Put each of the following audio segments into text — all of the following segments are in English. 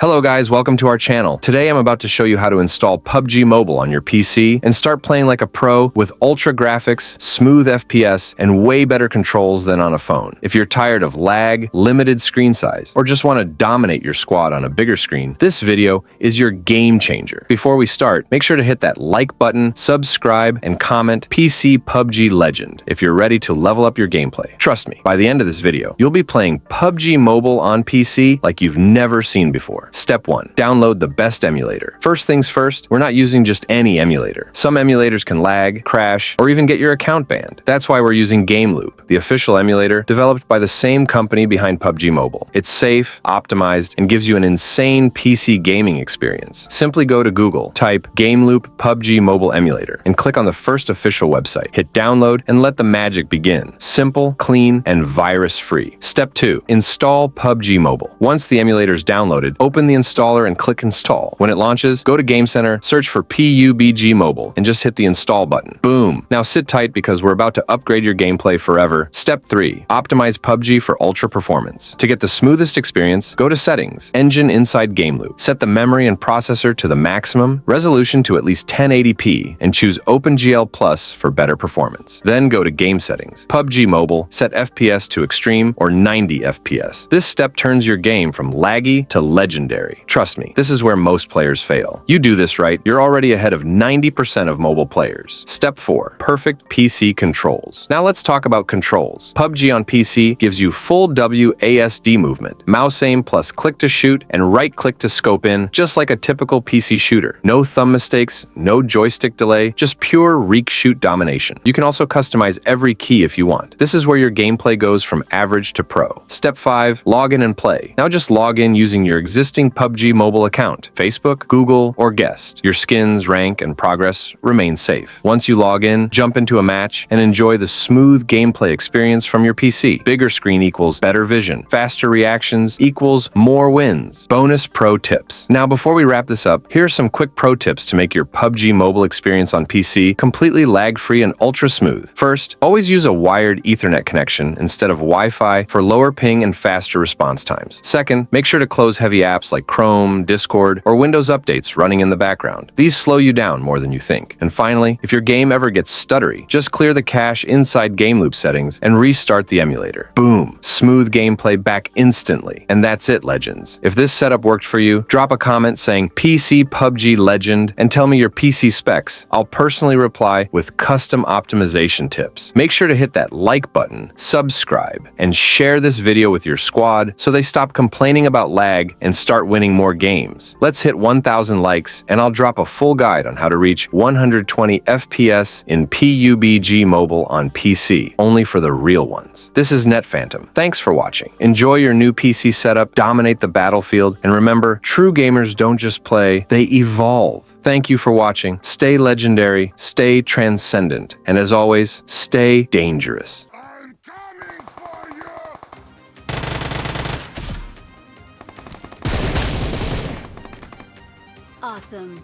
Hello guys, welcome to our channel. Today I'm about to show you how to install PUBG Mobile on your PC and start playing like a pro with ultra graphics, smooth FPS, and way better controls than on a phone. If you're tired of lag, limited screen size, or just want to dominate your squad on a bigger screen, this video is your game changer. Before we start, make sure to hit that like button, subscribe, and comment PC PUBG Legend if you're ready to level up your gameplay. Trust me, by the end of this video, you'll be playing PUBG Mobile on PC like you've never seen before. Step 1. Download the best emulator. First things first, we're not using just any emulator. Some emulators can lag, crash, or even get your account banned. That's why we're using GameLoop, the official emulator developed by the same company behind PUBG Mobile. It's safe, optimized, and gives you an insane PC gaming experience. Simply go to Google, type GameLoop PUBG Mobile Emulator, and click on the first official website. Hit download and let the magic begin. Simple, clean, and virus-free. Step 2. Install PUBG Mobile. Once the emulator is downloaded, open the installer and click install. When it launches, go to Game Center, search for PUBG Mobile, and just hit the install button. Boom! Now sit tight because we're about to upgrade your gameplay forever. Step 3. Optimize PUBG for ultra performance. To get the smoothest experience, go to Settings, Engine inside GameLoop. Set the memory and processor to the maximum, resolution to at least 1080p, and choose OpenGL Plus for better performance. Then go to Game Settings, PUBG Mobile, set FPS to Extreme or 90 FPS. This step turns your game from laggy to legendary. Trust me, this is where most players fail. You do this right, you're already ahead of 90% of mobile players. Step 4. Perfect PC controls. Now let's talk about controls. PUBG on PC gives you full WASD movement, mouse aim plus click to shoot, and right click to scope in, just like a typical PC shooter. No thumb mistakes, no joystick delay, just pure reek shoot domination. You can also customize every key if you want. This is where your gameplay goes from average to pro. Step 5. Log in and play. Now just log in using your existing PUBG Mobile account, Facebook, Google, or Guest. Your skins, rank, and progress remain safe. Once you log in, jump into a match and enjoy the smooth gameplay experience from your PC. Bigger screen equals better vision. Faster reactions equals more wins. Bonus pro tips. Now before we wrap this up, here are some quick pro tips to make your PUBG Mobile experience on PC completely lag-free and ultra smooth. First, always use a wired Ethernet connection instead of Wi-Fi for lower ping and faster response times. Second, make sure to close heavy apps like Chrome, Discord, or Windows updates running in the background. These slow you down more than you think. And finally, if your game ever gets stuttery, just clear the cache inside GameLoop settings and restart the emulator. Boom! Smooth gameplay back instantly. And that's it, legends. If this setup worked for you, drop a comment saying PC PUBG Legend and tell me your PC specs. I'll personally reply with custom optimization tips. Make sure to hit that like button, subscribe, and share this video with your squad so they stop complaining about lag and start winning more games. Let's hit 1,000 likes and I'll drop a full guide on how to reach 120 FPS in PUBG Mobile on PC, only for the real ones. This is NetPhantom. Thanks for watching. Enjoy your new PC setup, dominate the battlefield, and remember, true gamers don't just play, they evolve. Thank you for watching. Stay legendary, stay transcendent, and as always, stay dangerous. I'm coming for you! Awesome.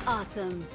Awesome.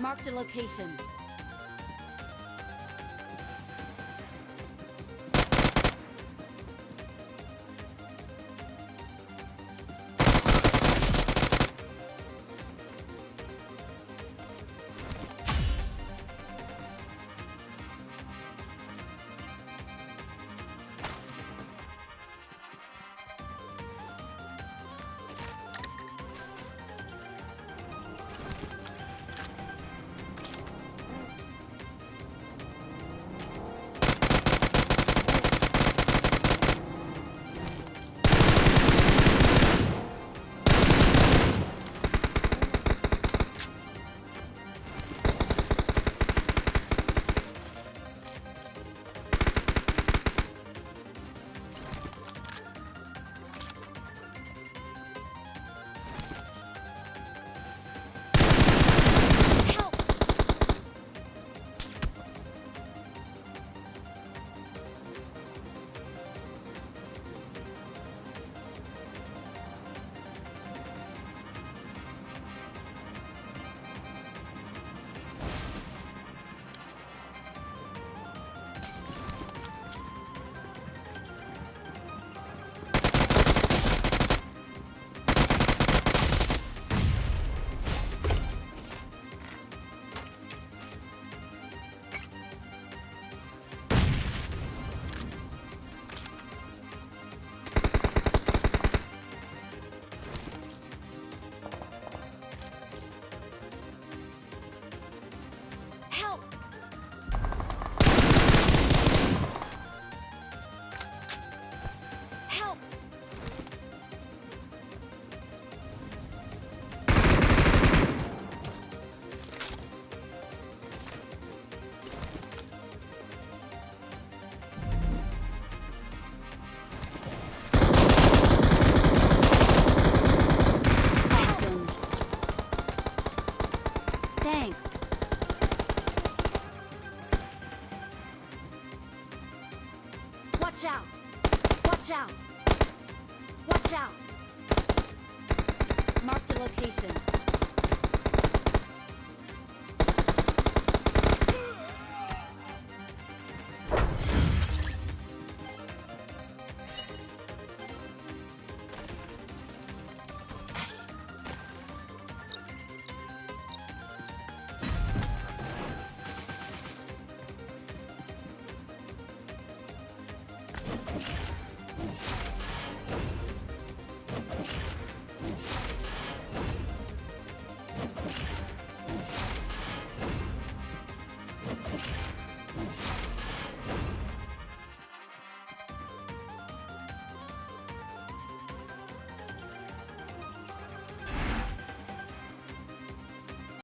Marked a location. Help! Help! Awesome. Thanks. Watch out! Watch out! Watch out! Marked a location.